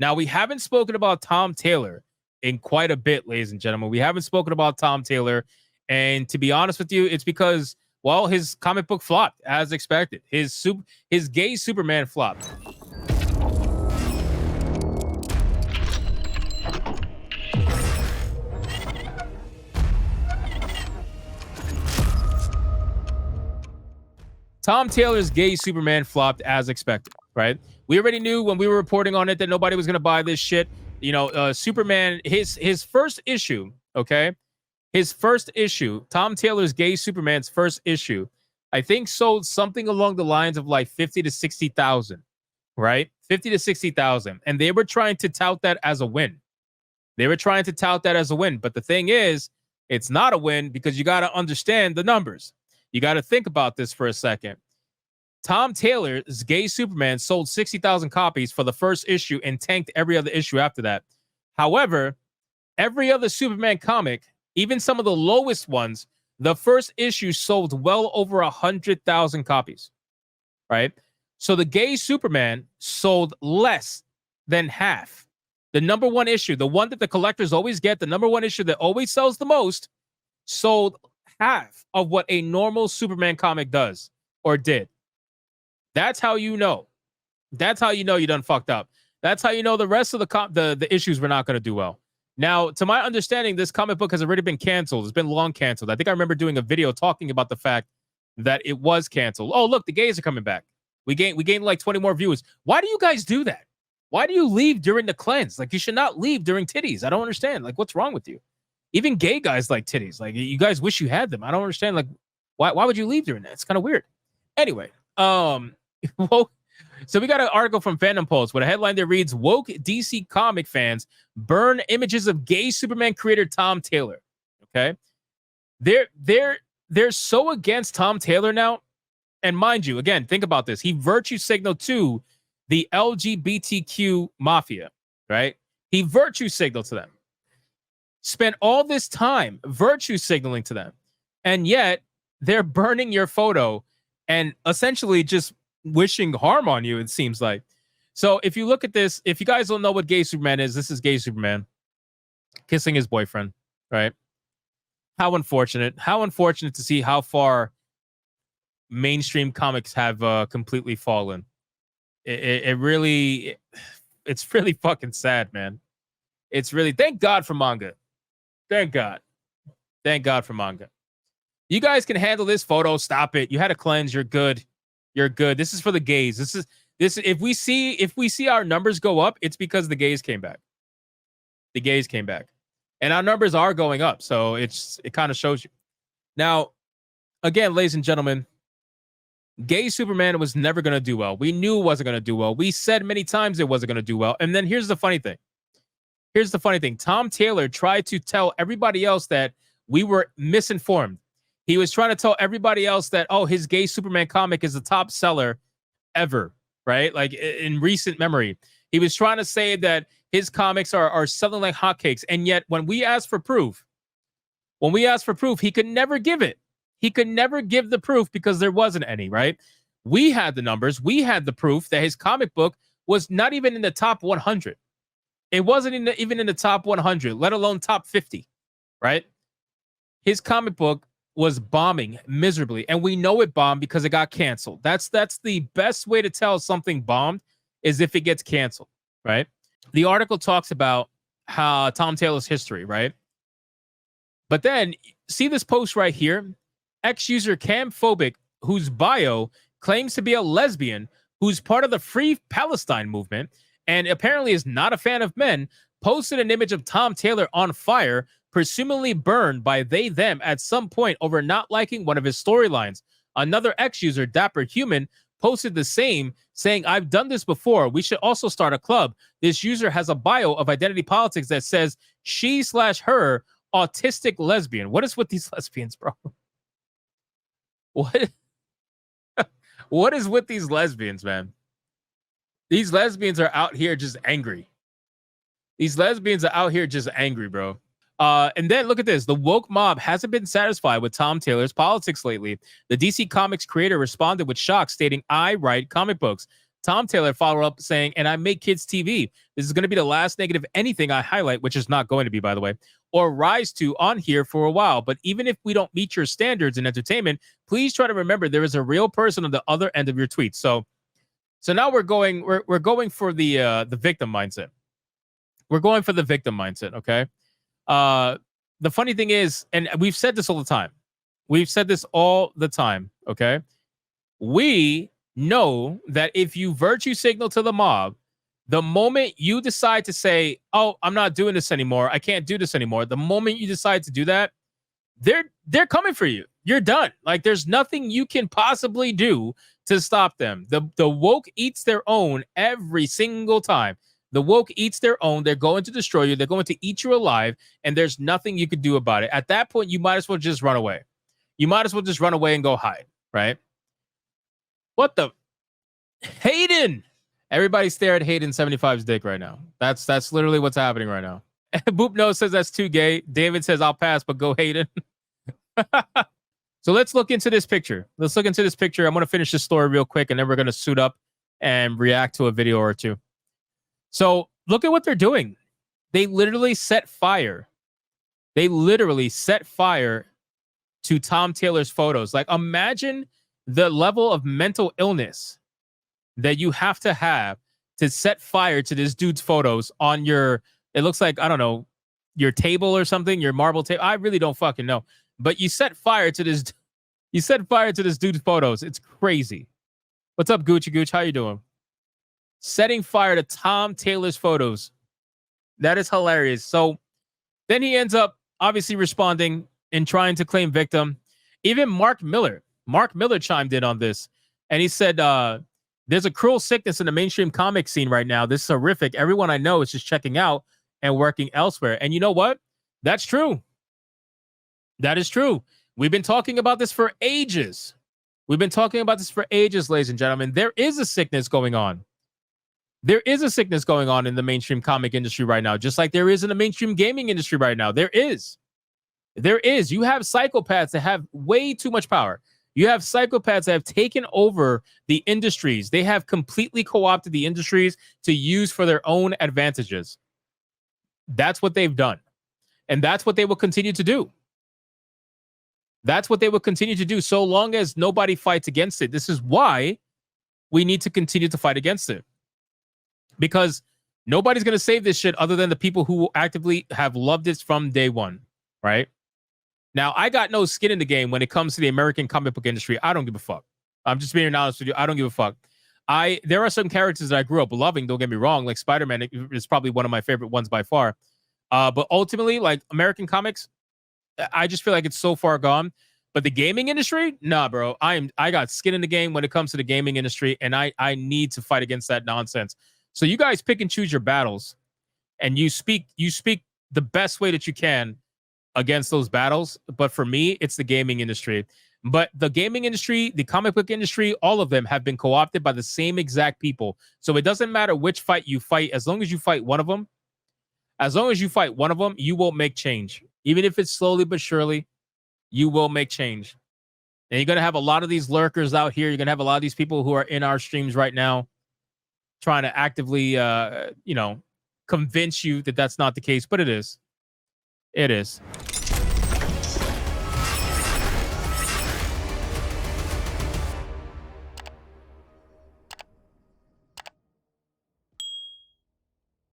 Now, we haven't spoken about Tom Taylor in quite a bit, ladies and gentlemen. We haven't spoken about Tom Taylor. And to be honest with you, it's because, well, his comic book flopped as expected. His gay Superman flopped. Tom Taylor's gay Superman flopped as expected, right? We already knew when we were reporting on it that nobody was going to buy this shit. You know, Superman, his first issue, okay? His first issue, Tom Taylor's gay Superman's first issue, I think sold something along the lines of like 50 to 60,000, right? 50 to 60,000. And they were trying to tout that as a win. They were trying to tout that as a win. But the thing is, it's not a win because you got to understand the numbers. You got to think about this for a second. Tom Taylor's gay Superman sold 60,000 copies for the first issue and tanked every other issue after that. However, every other Superman comic, even some of the lowest ones, the first issue sold well over 100,000 copies, right? So the gay Superman sold less than half. The number one issue, the one that the collectors always get, the number one issue that always sells the most, sold half of what a normal Superman comic does or did. That's how you know. That's how you know you done fucked up. That's how you know the rest of the issues were not going to do well. Now, to my understanding, this comic book has already been canceled. It's been long canceled. I think I remember doing a video talking about the fact that it was canceled. Oh, look, the gays are coming back. We gained like 20 more viewers. Why do you guys do that? Why do you leave during the cleanse? Like, you should not leave during titties. I don't understand. Like, what's wrong with you? Even gay guys like titties. Like, you guys wish you had them. I don't understand. Like, why would you leave during that? It's kind of weird. Anyway, well, so we got an article from Fandom Pulse with a headline that reads, "Woke DC comic fans burn images of gay Superman creator Tom Taylor." Okay. They're so against Tom Taylor now. And mind you, again, think about this. He virtue signaled to the LGBTQ mafia, right? He virtue signaled to them. Spent all this time virtue signaling to them. And yet they're burning your photo and essentially just wishing harm on you, it seems like. So if you look at this, if you guys don't know what gay Superman is, this is gay Superman kissing his boyfriend, right? How unfortunate. How unfortunate to see how far mainstream comics have completely fallen. It's really fucking sad, man. It's really, thank God for manga. Thank God for manga. You guys can handle this photo. Stop it. You had a cleanse. You're good. You're good. This is for the gays. This if we see our numbers go up, it's because the gays came back. The gays came back. And our numbers are going up. So it kind of shows you. Now, again, ladies and gentlemen, gay Superman was never going to do well. We knew it wasn't going to do well. We said many times it wasn't going to do well. And then here's the funny thing. Tom Taylor tried to tell everybody else that we were misinformed. He was trying to tell everybody else that, oh, his gay Superman comic is the top seller ever, right? Like in recent memory. He was trying to say that his comics are selling like hotcakes. And yet when we asked for proof, he could never give it. He could never give the proof because there wasn't any, right? We had the numbers. We had the proof that his comic book was not even in the top 100. It wasn't even in the top 100, let alone top 50, right? His comic book was bombing miserably, and we know it bombed because it got canceled. That's the best way to tell something bombed is if it gets canceled, right? The article talks about how Tom Taylor's history, right? But then see this post right here, ex-user Camphobic, whose bio claims to be a lesbian, who's part of the Free Palestine movement, and apparently is not a fan of men, posted an image of Tom Taylor on fire, presumably burned by them at some point over not liking one of his storylines. Another ex-user, Dapper Human, posted the same, saying, "I've done this before. We should also start a club." This user has a bio of identity politics that says she/her autistic lesbian. What is with these lesbians, bro? What is with these lesbians, man? These lesbians are out here just angry. Bro. And then look at this. The woke mob hasn't been satisfied with Tom Taylor's politics lately. The DC Comics creator responded with shock, stating, "I write comic books. Tom Taylor followed up saying, and I make kids TV. This is going to be the last negative anything I highlight, which is not going to be, by the way, or rise to on here for a while. But even if we don't meet your standards in entertainment, please try to remember there is a real person on the other end of your tweets. So now we're going for the victim mindset. We're going for the victim mindset, okay? The funny thing is, and we've said this all the time. We've said this all the time, okay? We know that if you virtue signal to the mob, the moment you decide to say, oh, I'm not doing this anymore, I can't do this anymore, the moment you decide to do that, they're coming for you. You're done. Like, there's nothing you can possibly do to stop them. The woke eats their own every single time. The woke eats their own. They're going to destroy you. They're going to eat you alive, and there's nothing you could do about it. At that point, you might as well just run away. You might as well just run away and go hide, right? What the? Hayden! Everybody stare at Hayden 75's dick right now. That's literally what's happening right now. Boop No says that's too gay. David says I'll pass, but go Hayden. So let's look into this picture. I'm going to finish this story real quick, and then we're going to suit up and react to a video or two. So look at what they're doing. They literally set fire. To Tom Taylor's photos. Like, imagine the level of mental illness that you have to set fire to this dude's photos on your, it looks like, I don't know, your table or something, your marble table. I really don't fucking know. But you set fire to this dude's photos. It's crazy. What's up, Gucci Gooch? How you doing? Setting fire to Tom Taylor's photos. That is hilarious. So then he ends up obviously responding and trying to claim victim. Even Mark Miller chimed in on this, and he said, there's a cruel sickness in the mainstream comic scene right now. This is horrific. Everyone I know is just checking out and working elsewhere. And you know what? That's true. That is true. We've been talking about this for ages. Ladies and gentlemen. There is a sickness going on. There is a sickness going on in the mainstream comic industry right now, just like there is in the mainstream gaming industry right now. There is. You have psychopaths that have way too much power. You have psychopaths that have taken over the industries. They have completely co-opted the industries to use for their own advantages. That's what they've done. And that's what they will continue to do. So long as nobody fights against it. This is why we need to continue to fight against it. Because nobody's going to save this shit other than the people who actively have loved it from day one, right? Now, I got no skin in the game when it comes to the American comic book industry. I don't give a fuck. I'm just being honest with you. I don't give a fuck. There are some characters that I grew up loving, don't get me wrong, like Spider-Man is probably one of my favorite ones by far. But ultimately, like American comics, I just feel like it's so far gone. But the gaming industry, nah, bro. I got skin in the game when it comes to the gaming industry, and I need to fight against that nonsense. So you guys pick and choose your battles, and you speak the best way that you can against those battles. But for me, it's the gaming industry. But the gaming industry, the comic book industry, all of them have been co-opted by the same exact people. So it doesn't matter which fight you fight, as long as you fight one of them, you will make change. Even if it's slowly but surely, you will make change. And you're going to have a lot of these lurkers out here. You're going to have a lot of these people who are in our streams right now trying to actively, convince you that that's not the case. But it is. It is.